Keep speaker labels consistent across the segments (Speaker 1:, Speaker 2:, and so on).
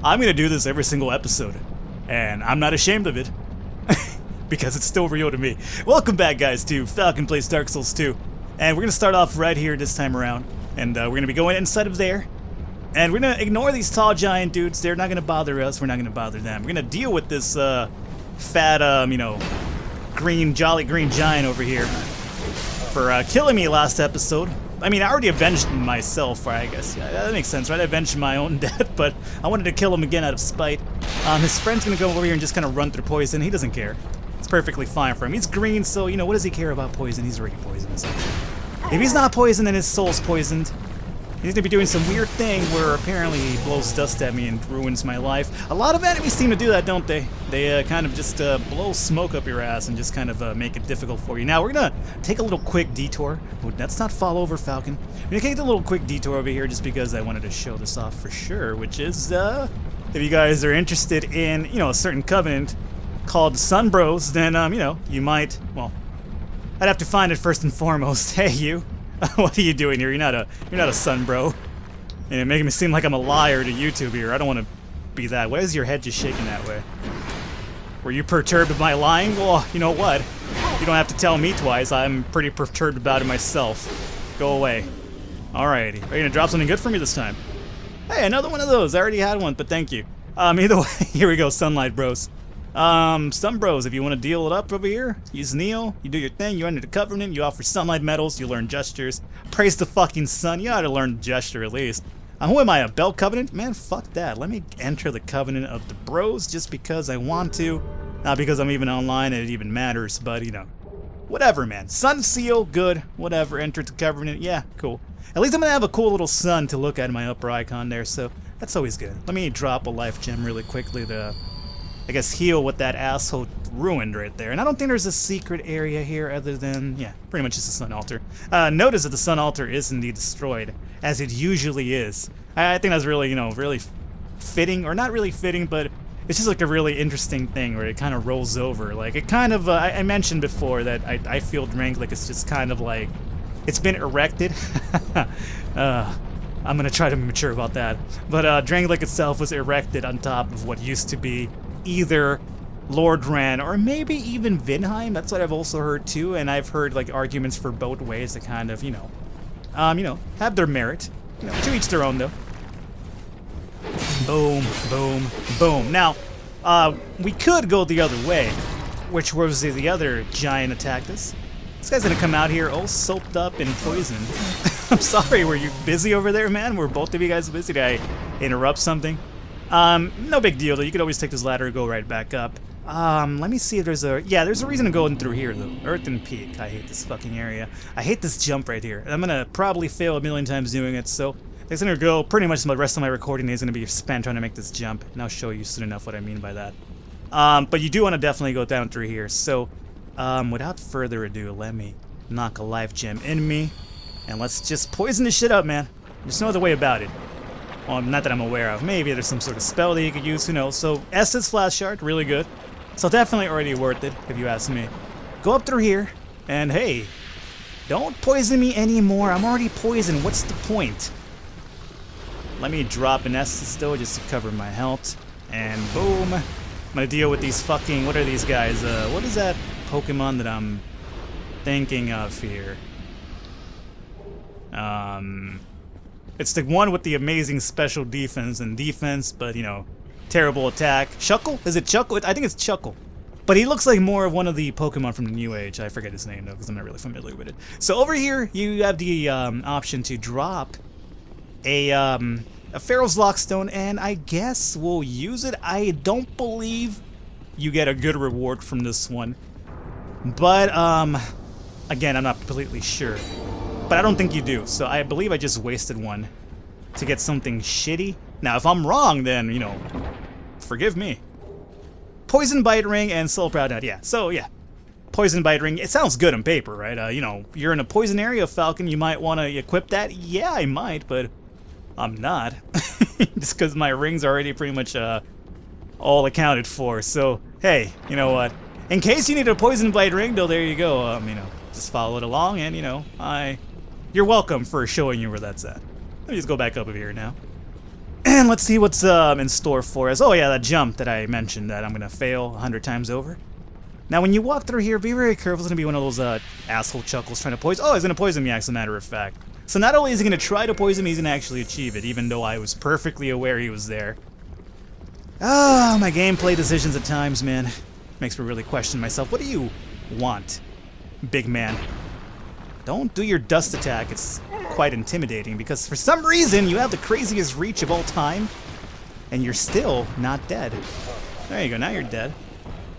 Speaker 1: I'm gonna do this every single episode, and I'm not ashamed of it. Because it's still real to me. Welcome back, guys, to Falcon Plays Dark Souls 2. And we're going to start off right here this time around. And we're going to be going inside of there. And we're going to ignore these tall giant dudes. They're not going to bother us. We're not going to bother them. We're going to deal with this fat, you know, jolly green giant over here for killing me last episode. I mean, I already avenged myself, right? I guess. Yeah, that makes sense, right? I avenged my own death, but I wanted to kill him again out of spite. His friend's going to go over here and just kind of run through poison. He doesn't care. It's perfectly fine for him. He's green, so, you know, what does he care about poison? He's already poisonous. If he's not poisoned, then his soul's poisoned. He's gonna be doing some weird thing where apparently he blows dust at me and ruins my life. A lot of enemies seem to do that, don't they? They kind of just blow smoke up your ass and just kind of make it difficult for you. Now, we're gonna take a little quick detour. Let's not fall over, Falcon. We're gonna take a little quick detour over here just because I wanted to show this off for sure, which is, if you guys are interested in, you know, a certain covenant called Sun Bros, then, you know, you might, well, I'd have to find it first and foremost. Hey, you. What are you doing here? You're not a Sun Bro. And you're making me seem like I'm a liar to YouTube here. I don't want to be that. Why is your head just shaking that way? Were you perturbed by lying? Well, you know what? You don't have to tell me twice. I'm pretty perturbed about it myself. Go away. Alrighty. Are you gonna drop something good for me this time? Hey, another one of those. I already had one, but thank you. Either way, here we go, Sunlight Bros. Sun Bros, if you want to deal it up over here, use Neo, you do your thing, you enter the Covenant, you offer sunlight medals, you learn gestures. Praise the fucking sun, you ought to learn gesture at least. Who am I, a Bell Covenant? Man, fuck that. Let me enter the Covenant of the Bros just because I want to. Not because I'm even online and it even matters, but, you know. Whatever, man. Sun Seal, good. Whatever, enter the Covenant, yeah, cool. At least I'm gonna have a cool little sun to look at in my upper icon there, so that's always good. Let me drop a life gem really quickly to, I guess, heal what that asshole ruined right there. And I don't think there's a secret area here other than, yeah, pretty much just a sun altar. Notice that the sun altar is indeed destroyed, as it usually is. I think that's really, you know, really fitting, or not really fitting, but it's just like a really interesting thing where it kind of rolls over. Like, it kind of, I mentioned before that I feel Drangleic is just kind of like, it's been erected. I'm gonna try to be mature about that. But Drangleic itself was erected on top of what used to be either Lord Ran or maybe even Vinheim. That's what I've also heard too, and I've heard like arguments for both ways that kind of, you know, have their merit. You know, to each their own though. Boom, boom, boom. Now, we could go the other way, which was the other giant attacked us. This guy's gonna come out here all soaped up and poisoned. I'm sorry, were you busy over there, man? Were both of you guys busy? Did I interrupt something? No big deal though. You could always take this ladder and go right back up. Let me see if there's a, yeah, there's a reason to go in through here though. Earthen Peak. I hate this fucking area. I hate this jump right here. I'm gonna probably fail a million times doing it, so it's gonna go, pretty much the rest of my recording is gonna be spent trying to make this jump, and I'll show you soon enough what I mean by that. But you do want to definitely go down through here, so, without further ado, let me knock a life gem in me, and let's just poison this shit up, man. There's no other way about it. Well, not that I'm aware of. Maybe there's some sort of spell that you could use, who knows. So, Estus Flash Shard, really good. So definitely already worth it, if you ask me. Go up through here, and hey, don't poison me anymore. I'm already poisoned. What's the point? Let me drop an Estus though, just to cover my health. And boom. I'm gonna deal with these fucking, what are these guys? What is that Pokemon that I'm thinking of here? It's the one with the amazing special defense, but, you know, terrible attack. Chuckle? Is it Chuckle? I think it's Chuckle. But he looks like more of one of the Pokemon from the New Age. I forget his name, though, because I'm not really familiar with it. So over here, you have the option to drop a Pharaoh's Lockstone, and I guess we'll use it. I don't believe you get a good reward from this one. But, again, I'm not completely sure. But I don't think you do, so I believe I just wasted one to get something shitty. Now, if I'm wrong, then, you know, forgive me. Poison Bite Ring and Soul Proud Nut, yeah. So, yeah. Poison Bite Ring, it sounds good on paper, right? You know, you're in a poison area, Falcon, you might want to equip that. Yeah, I might, but I'm not. Just because my ring's already pretty much all accounted for. So, hey, you know what? In case you need a Poison Bite Ring, though, there you go. You know, just follow it along, and, you know, you're welcome for showing you where that's at. Let me just go back up over here now. And And let's see what's in store for us. Oh yeah, that jump that I mentioned that I'm gonna fail 100 times over. Now when you walk through here, be very careful. It's gonna be one of those asshole chuckles trying to poison. Oh, he's gonna poison me, as a matter of fact. So not only is he gonna try to poison me, he's gonna actually achieve it, even though I was perfectly aware he was there. Ah, my gameplay decisions at times, man, makes me really question myself. What do you want, big man? Don't do your dust attack. It's quite intimidating because for some reason you have the craziest reach of all time and you're still not dead. There you go, now you're dead.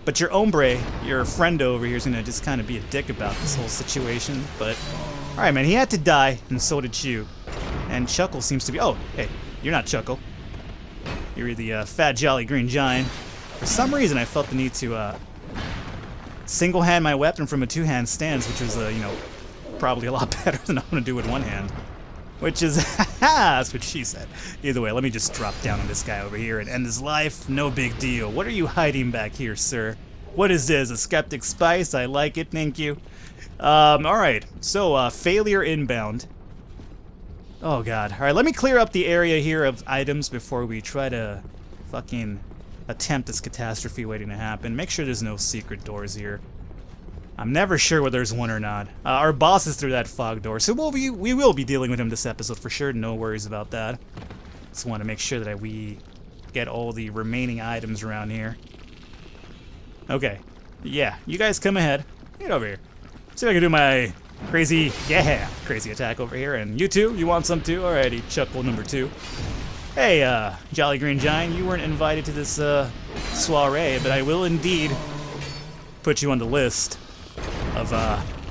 Speaker 1: But your hombre, your friend over here, is gonna just kind of be a dick about this whole situation. But alright, man, he had to die and so did you. And Chuckle seems to be... Oh, hey, you're not Chuckle. You're the fat jolly green giant. For some reason I felt the need to single hand my weapon from a two-hand stance, which was you know, probably a lot better than I'm gonna do with one hand. Which is, that's what she said. Either way, let me just drop down on this guy over here and end his life. No big deal. What are you hiding back here, sir? What is this? A skeptic spice? I like it, thank you. Alright. So, failure inbound. Oh god. Alright, let me clear up the area here of items before we try to fucking attempt this catastrophe waiting to happen. Make sure there's no secret doors here. I'm never sure whether there's one or not. Our boss is through that fog door, so we will be dealing with him this episode for sure. No worries about that. Just want to make sure that we get all the remaining items around here. Okay. Yeah, you guys come ahead. Get over here. See if I can do my crazy attack over here. And you too? You want some too? Alrighty, Chuckle number 2. Hey, Jolly Green Giant, you weren't invited to this soiree, but I will indeed put you on the list of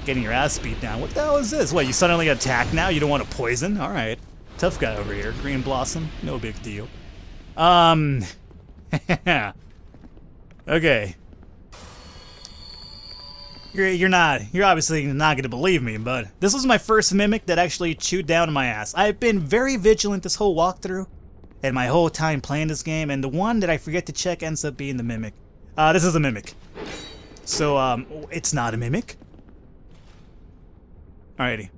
Speaker 1: getting your ass beat down. What the hell is this? What, you suddenly attack now? You don't want to poison? Alright. Tough guy over here. Green Blossom. No big deal. Okay. You're obviously not gonna believe me, but this was my first mimic that actually chewed down my ass. I've been very vigilant this whole walkthrough and my whole time playing this game, and the one that I forget to check ends up being the mimic. This is a mimic. So, it's not a mimic. Alrighty.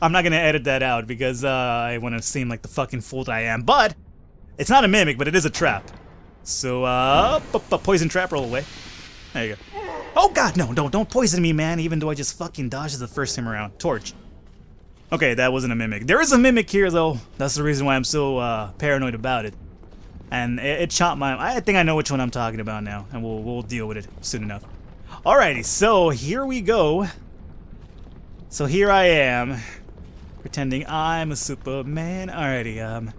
Speaker 1: I'm not gonna edit that out because, I want to seem like the fucking fool that I am. But, it's not a mimic, but it is a trap. So, poison trap, roll away. There you go. Oh god, no, don't poison me, man, even though I just fucking dodged it the first time around. Torch. Okay, that wasn't a mimic. There is a mimic here, though. That's the reason why I'm so, paranoid about it. And it chopped my... I think I know which one I'm talking about now, and we'll deal with it soon enough. Alrighty, so here we go. So here I am, pretending I'm a Superman. Alrighty,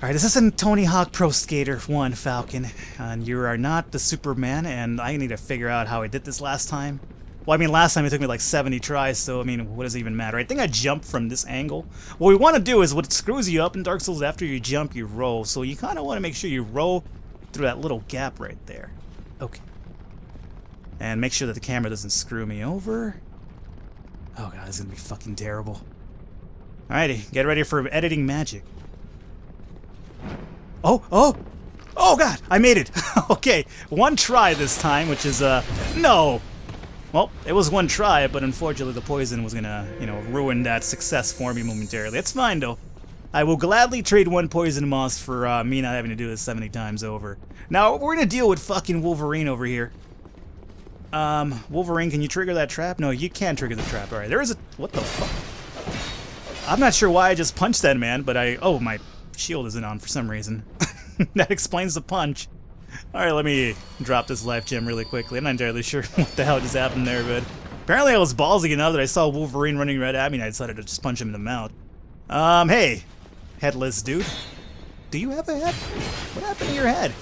Speaker 1: Alright, this isn't Tony Hawk Pro Skater 1, Falcon. And you are not the Superman, and I need to figure out how I did this last time. Well, I mean, last time it took me like 70 tries, so, I mean, what does it even matter? I think I jumped from this angle. What we want to do is, what screws you up in Dark Souls, after you jump, you roll. So you kind of want to make sure you roll through that little gap right there. Okay. And make sure that the camera doesn't screw me over. Oh god, this is going to be fucking terrible. Alrighty, get ready for editing magic. Oh god, I made it. Okay, one try this time, which is, no. Well, it was one try, but unfortunately the poison was gonna, you know, ruin that success for me momentarily. It's fine, though. I will gladly trade one poison moss for me not having to do this 70 times over. Now, we're gonna deal with fucking Wolverine over here. Wolverine, can you trigger that trap? No, you can't trigger the trap. Alright, there is a... What the fuck? I'm not sure why I just punched that man, but oh, my shield isn't on for some reason. That explains the punch. Alright, let me drop this life gem really quickly. I'm not entirely sure what the hell just happened there, but apparently I was ballsy enough that I saw Wolverine running right at me and I decided to just punch him in the mouth. Hey, headless dude. Do you have a head? What happened to your head?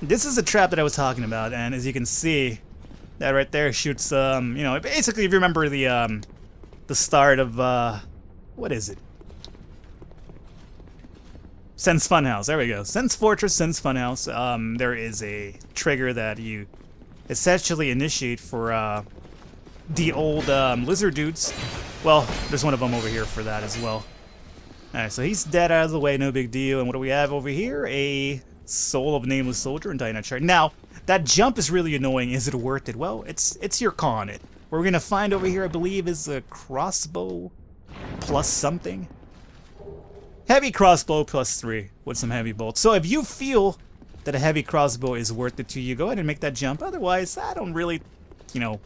Speaker 1: This is the trap that I was talking about, and as you can see, that right there shoots, you know, basically if you remember the start of, what is it? Sense Funhouse, there we go. Sense Fortress, Sense Funhouse. There is a trigger that you essentially initiate for the old lizard dudes. Well, there's one of them over here for that as well. Alright, so he's dead out of the way, no big deal. And what do we have over here? A Soul of Nameless Soldier and Dyna Chart. Now, that jump is really annoying. Is it worth it? Well, it's your calling it. What we're gonna find over here, I believe, is a crossbow plus something. Heavy crossbow +3 with some heavy bolts. So if you feel that a heavy crossbow is worth it to you, go ahead and make that jump. Otherwise, I don't really, you know,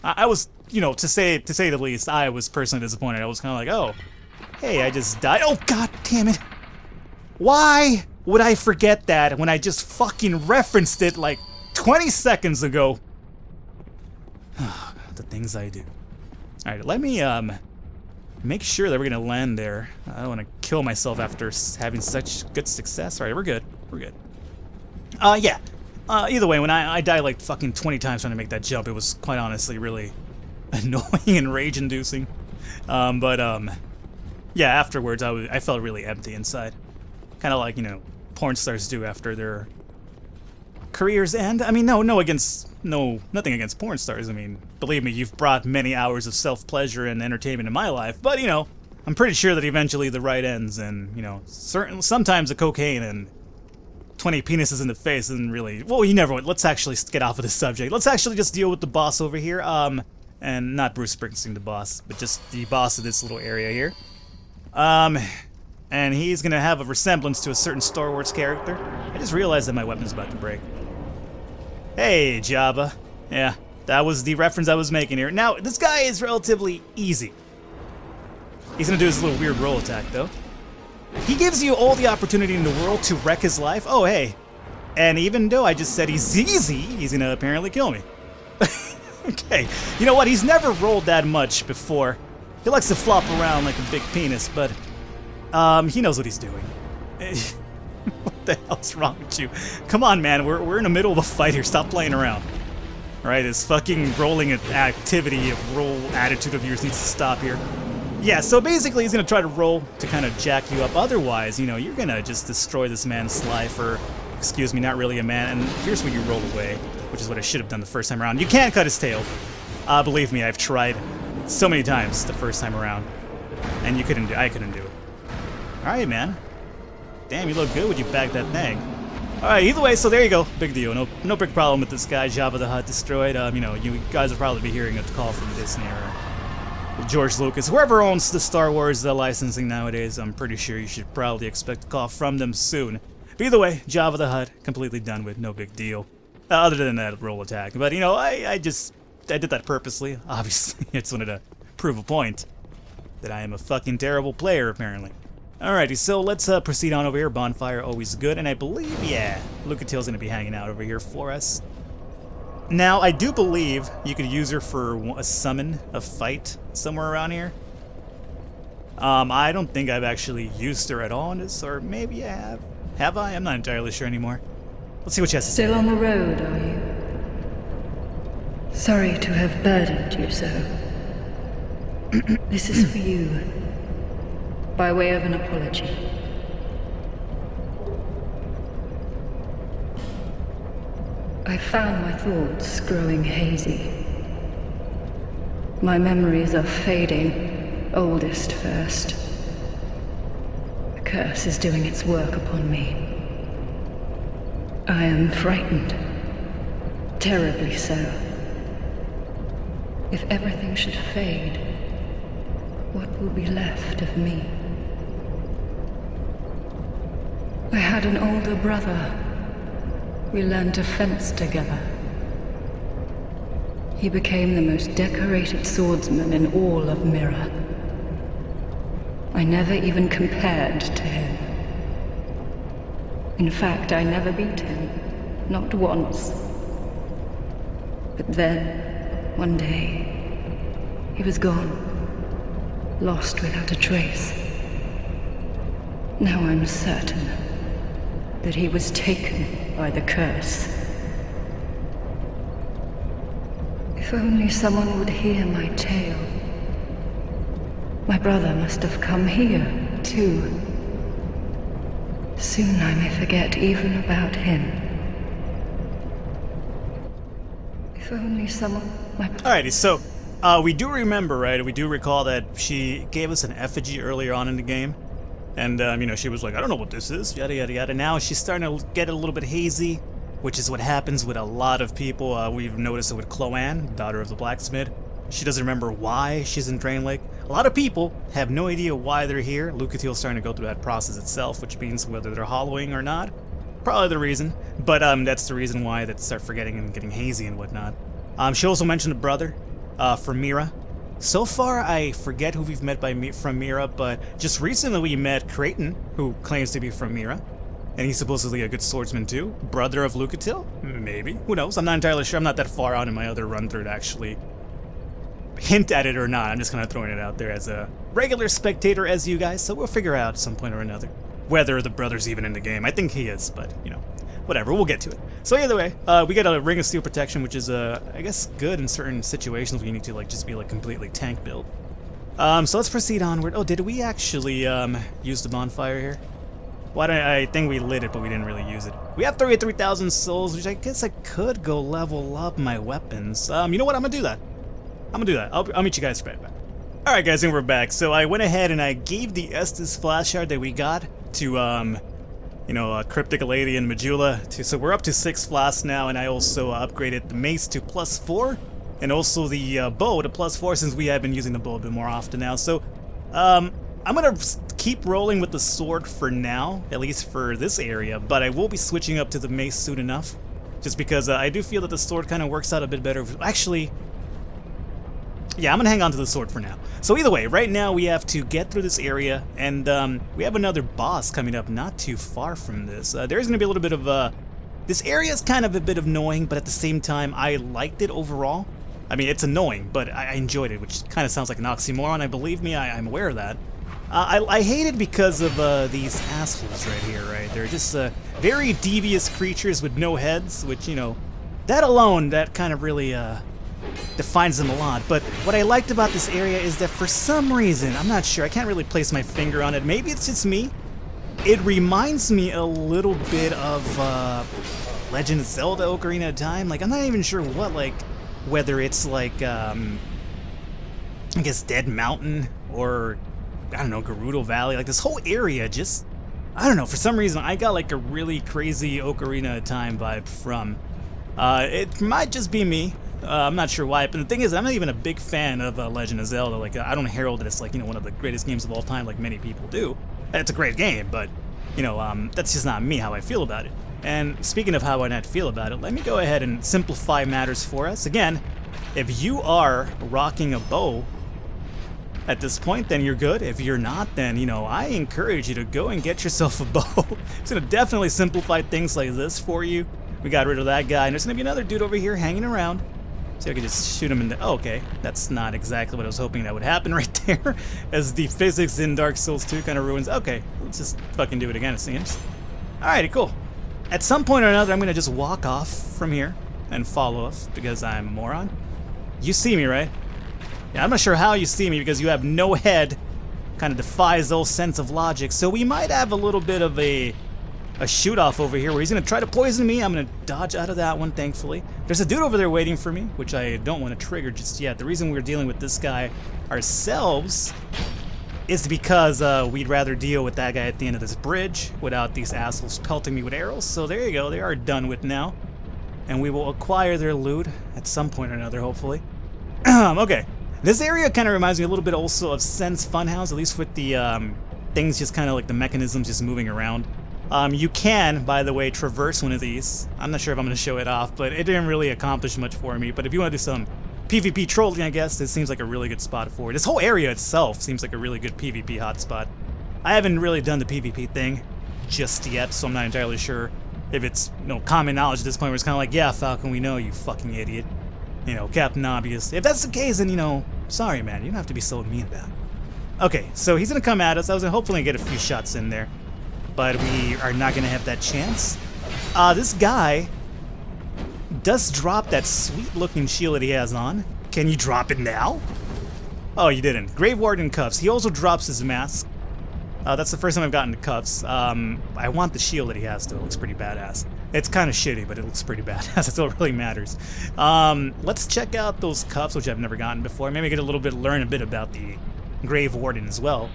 Speaker 1: I was, you know, to say the least, I was personally disappointed. I was kind of like, oh, hey, I just died. Oh, god damn it. Why would I forget that when I just fucking referenced it like 20 seconds ago? The things I do. Alright, let me, make sure that we're gonna land there. I don't want to kill myself after having such good success. Alright, we're good. We're good. Yeah. Either way, when I died like fucking 20 times trying to make that jump, it was quite honestly really annoying and rage-inducing. Yeah, afterwards I felt really empty inside. Kind of like, you know, porn stars do after their careers end. I mean, nothing against porn stars. I mean, believe me, you've brought many hours of self-pleasure and entertainment in my life. But, you know, I'm pretty sure that eventually the ride ends, and, you know, sometimes the cocaine and 20 penises in the face isn't really... Well, you never would. Let's actually get off of this subject. Let's actually just deal with the boss over here. And not Bruce Springsteen, the boss, but just the boss of this little area here. And he's gonna have a resemblance to a certain Star Wars character. I just realized that my weapon's about to break. Hey, Jabba. Yeah, that was the reference I was making here. Now, this guy is relatively easy. He's gonna do his little weird roll attack, though. He gives you all the opportunity in the world to wreck his life. Oh, hey. And even though I just said he's easy, he's gonna apparently kill me. Okay. You know what? He's never rolled that much before. He likes to flop around like a big penis, but he knows what he's doing. What the hell's wrong with you? Come on, man. We're in the middle of a fight here. Stop playing around. All right, this fucking rolling activity of roll attitude of yours needs to stop here. Yeah, so basically he's gonna try to roll to kind of jack you up. Otherwise, you know, you're gonna just destroy this man's life, or, excuse me, not really a man. And here's where you roll away, which is what I should have done the first time around. You can't cut his tail. Believe me, I've tried so many times the first time around, and I couldn't do it. All right, man. Damn, you look good when you bag that thing. All right, either way, so there you go. Big deal. No big problem with this guy. Jabba the Hutt destroyed. You know, you guys will probably be hearing a call from Disney or George Lucas, whoever owns the Star Wars licensing nowadays. I'm pretty sure you should probably expect a call from them soon. But either way, Jabba the Hutt completely done with. No big deal. Other than that roll attack. But you know, I did that purposely. Obviously, I just wanted to prove a point that I am a fucking terrible player, apparently. Alrighty, so let's proceed on over here. Bonfire, always good. And I believe, yeah, Lucatiel's going to be hanging out over here for us. Now, I do believe you could use her for a summon, a fight, somewhere around here. I don't think I've actually used her at all in this, or maybe I have. Have I? I'm not entirely sure anymore. Let's see what she has to say.
Speaker 2: Still on the road, are you? Sorry to have burdened you so. This is for you, by way of an apology. I found my thoughts growing hazy. My memories are fading, oldest first. The curse is doing its work upon me. I am frightened, terribly so. If everything should fade, what will be left of me? I had an older brother. We learned to fence together. He became the most decorated swordsman in all of Mirror. I never even compared to him. In fact, I never beat him, not once. But then, one day, he was gone, lost without a trace. Now I'm certain that he was taken by the curse. If only someone would hear my tale. My brother must have come here, too. Soon I may forget even about him. If only someone...
Speaker 1: Alrighty, so, we do remember, right? We do recall that she gave us an effigy earlier on in the game. And, you know, she was like, I don't know what this is, yada, yada, yada. Now she's starting to get a little bit hazy, which is what happens with a lot of people. We've noticed it with Chloanne, daughter of the blacksmith. She doesn't remember why she's in Drain Lake. A lot of people have no idea why they're here. Lucatiel's starting to go through that process itself, which means whether they're hollowing or not, probably the reason. But that's the reason why they start forgetting and getting hazy and whatnot. She also mentioned a brother from Mira. So far, I forget who we've met from Mira, but just recently we met Creighton, who claims to be from Mira. And he's supposedly a good swordsman too. Brother of Lucatiel? Maybe. Who knows? I'm not entirely sure. I'm not that far out in my other run-through to actually hint at it or not. I'm just kind of throwing it out there as a regular spectator as you guys, so we'll figure out at some point or another whether the brother's even in the game. I think he is, but, you know, whatever. We'll get to it. So either way, we got a Ring of Steel protection, which is, I guess, good in certain situations where you need to, like, just be, like, completely tank build. So let's proceed onward. Oh, did we actually, use the bonfire here? I think we lit it, but we didn't really use it. We have 33,000 souls, which I guess I could go level up my weapons. You know what? I'm gonna do that. I'll meet you guys right back. Alright guys, and we're back. So I went ahead and I gave the Estus flash shard that we got to, you know, Cryptic Lady and Majula. So we're up to 6 flasks now, and I also upgraded the mace to +4, and also the bow to +4 since we have been using the bow a bit more often now. So, I'm gonna keep rolling with the sword for now, at least for this area, but I will be switching up to the mace soon enough, just because I do feel that the sword kind of works out a bit better. Actually, yeah, I'm gonna hang on to the sword for now. So either way, right now we have to get through this area, and we have another boss coming up not too far from this. There's gonna be a little bit of this area is kind of a bit annoying, but at the same time, I liked it overall. I mean, it's annoying, but I enjoyed it, which kind of sounds like an oxymoron. Believe me, I'm aware of that. I hate it because of these assholes right here, right? They're just very devious creatures with no heads, which, you know, that alone, that kind of really defines them a lot. But what I liked about this area is that for some reason, I'm not sure, I can't really place my finger on it, maybe it's just me, it reminds me a little bit of Legend of Zelda Ocarina of Time. Like, I'm not even sure what, like, whether it's like, I guess Dead Mountain, or I don't know, Gerudo Valley. Like, this whole area just, I don't know, for some reason I got like a really crazy Ocarina of Time vibe from. It might just be me. I'm not sure why, but the thing is, I'm not even a big fan of Legend of Zelda. Like, I don't herald it as, like, you know, one of the greatest games of all time like many people do. It's a great game, but, you know, that's just not me, how I feel about it. And speaking of how I not feel about it, let me go ahead and simplify matters for us. Again, if you are rocking a bow at this point, then you're good. If you're not, then, you know, I encourage you to go and get yourself a bow. It's going to definitely simplify things like this for you. We got rid of that guy, and there's going to be another dude over here hanging around. So I can just shoot him in the... Oh, okay, that's not exactly what I was hoping that would happen right there, as the physics in Dark Souls 2 kind of ruins... Okay, let's just fucking do it again, it seems. Alrighty, cool. At some point or another, I'm going to just walk off from here and follow us, because I'm a moron. You see me, right? Yeah, I'm not sure how you see me, because you have no head. Kind of defies all sense of logic, so we might have a little bit of a shoot-off over here where he's going to try to poison me. I'm going to dodge out of that one, thankfully. There's a dude over there waiting for me, which I don't want to trigger just yet. The reason we're dealing with this guy ourselves is because we'd rather deal with that guy at the end of this bridge without these assholes pelting me with arrows. So there you go, they are done with now. And we will acquire their loot at some point or another, hopefully. Okay, this area kind of reminds me a little bit also of Sense Funhouse, at least with the things just kind of like the mechanisms just moving around. You can, by the way, traverse one of these. I'm not sure if I'm going to show it off, but it didn't really accomplish much for me. But if you want to do some PvP trolling, I guess, this seems like a really good spot for it. This whole area itself seems like a really good PvP hotspot. I haven't really done the PvP thing just yet, so I'm not entirely sure if it's, you know, common knowledge at this point where it's kind of like, yeah, Falcon, we know, you fucking idiot. You know, Captain Obvious. If that's the case, then, you know, sorry, man, you don't have to be so mean about it. Okay, so he's going to come at us. I was hopefully going to get a few shots in there, but we are not going to have that chance. This guy does drop that sweet-looking shield that he has on. Can you drop it now? Oh, you didn't. Grave Warden cuffs. He also drops his mask. That's the first time I've gotten the cuffs. I want the shield that he has, though. It looks pretty badass. It's kind of shitty, but it looks pretty badass. That's all that really matters. Let's check out those cuffs, which I've never gotten before. Maybe get a little bit, learn a bit about the Grave Warden as well.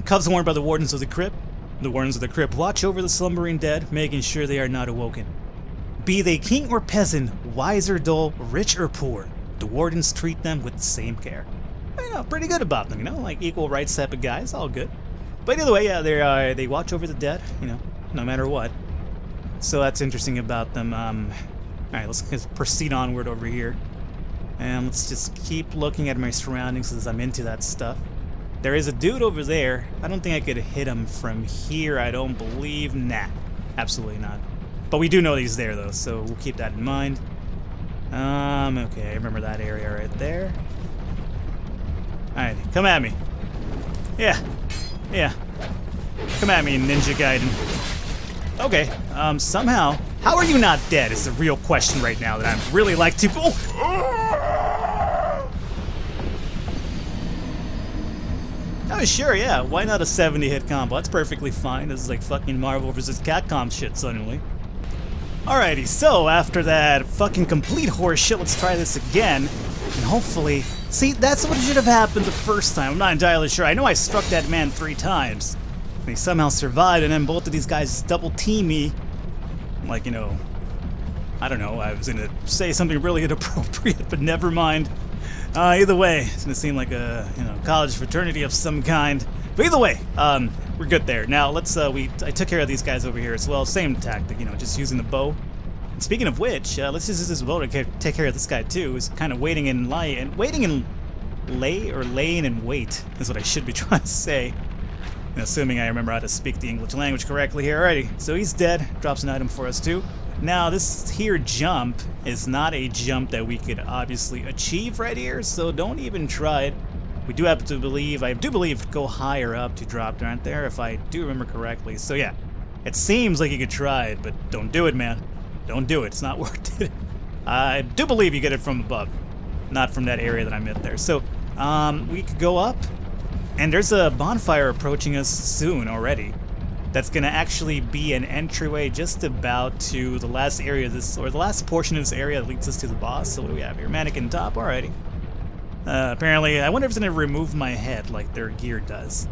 Speaker 1: Cuffs worn by the Wardens of the Crypt. The Wardens of the Crypt watch over the slumbering dead, making sure they are not awoken. Be they king or peasant, wise or dull, rich or poor, the Wardens treat them with the same care. you know, pretty good about them, you know, like equal rights type of guys, all good. But either way, yeah, they watch over the dead, you know, no matter what. So that's interesting about them. Alright, let's just proceed onward over here. And let's just keep looking at my surroundings as I'm into that stuff. There is a dude over there. I don't think I could hit him from here, I don't believe. Nah, absolutely not. But we do know he's there, though, so we'll keep that in mind. Okay, I remember that area right there. Alright, come at me. Yeah. Come at me, Ninja Gaiden. Okay, somehow... How are you not dead is the real question right now that I'd really like to... Oh, sure, yeah. Why not a 70-hit combo? That's perfectly fine. This is like fucking Marvel vs. Capcom shit suddenly. Alrighty, so after that fucking complete horse shit, let's try this again. And hopefully... See, that's what should have happened the first time. I'm not entirely sure. I know I struck that man 3 times. And he somehow survived, and then both of these guys double team me. Like, you know... I don't know, I was gonna say something really inappropriate, but never mind. Either way, it's gonna seem like a, you know, college fraternity of some kind. But either way, we're good there. Now, let's, I took care of these guys over here as well. Same tactic, you know, just using the bow. And speaking of which, let's just use this bow to take care of this guy too, who's kind of waiting in line, laying in wait, is what I should be trying to say. And assuming I remember how to speak the English language correctly here. Alrighty, so he's dead, drops an item for us too. Now, this here jump is not a jump that we could obviously achieve right here, so don't even try it. We do have to believe, I do believe, go higher up to drop, aren't there, if I do remember correctly. So yeah, it seems like you could try it, but don't do it, man. Don't do it, it's not worth it. I do believe you get it from above, not from that area that I'm in there. So, we could go up, and there's a bonfire approaching us soon already. That's gonna actually be an entryway just about to the last area of this, or the last portion of this area that leads us to the boss. So what do we have here? Mannequin top, alrighty. Apparently, I wonder if it's gonna remove my head like their gear does.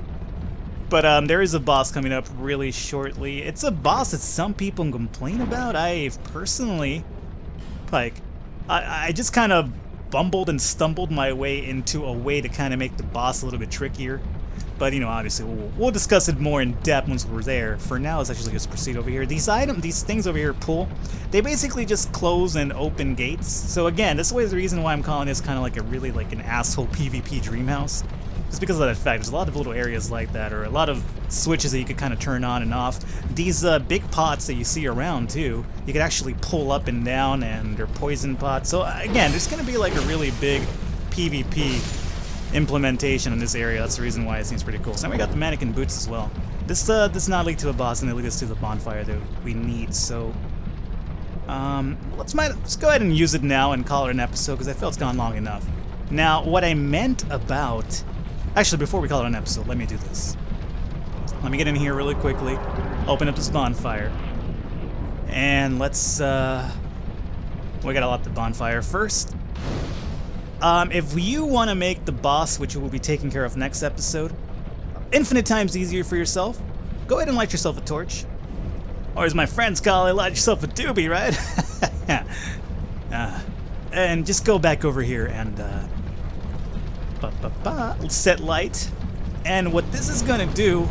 Speaker 1: But there is a boss coming up really shortly. It's a boss that some people complain about. I've personally, like, I just kind of bumbled and stumbled my way into a way to kind of make the boss a little bit trickier. But, you know, obviously, we'll discuss it more in depth once we're there. For now, let's actually just proceed over here. These things over here, pull, they basically just close and open gates. So again, this is the reason why I'm calling this kind of like a really, like, an asshole PvP dream house. Just because of that fact, there's a lot of little areas like that, or a lot of switches that you could kind of turn on and off. These big pots that you see around, too, you could actually pull up and down, and they're poison pots. So, again, there's going to be, like, a really big PvP implementation in this area. That's the reason why it seems pretty cool. So now we got the mannequin boots as well. This does not lead to a boss, and it leads us to the bonfire that we need. So let's go ahead and use it now and call it an episode, because I feel it's gone long enough. Now, what I meant about... Actually, before we call it an episode, let me do this. Let me get in here really quickly, open up this bonfire, and let's... we gotta light the bonfire first. If you want to make the boss, which we'll be taking care of next episode, infinite times easier for yourself, go ahead and light yourself a torch. Or as my friends call it, light yourself a doobie, right? And just go back over here and set light. And what this is going to do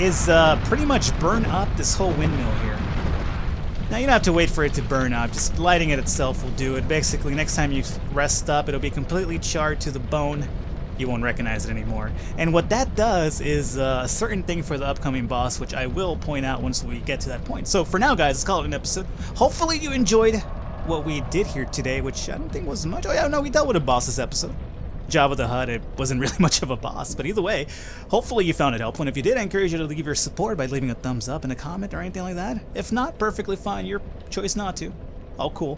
Speaker 1: is pretty much burn up this whole windmill here. Now, you don't have to wait for it to burn up, just lighting it itself will do it. Basically, next time you rest up, it'll be completely charred to the bone. You won't recognize it anymore. And what that does is a certain thing for the upcoming boss, which I will point out once we get to that point. So for now, guys, let's call it an episode. Hopefully you enjoyed what we did here today, which I don't think was much. Oh yeah, no, we dealt with a boss this episode. Jabba the Hutt, it wasn't really much of a boss, but either way, hopefully you found it helpful, and if you did, I encourage you to leave your support by leaving a thumbs up and a comment or anything like that. If not, perfectly fine, your choice not to. All cool.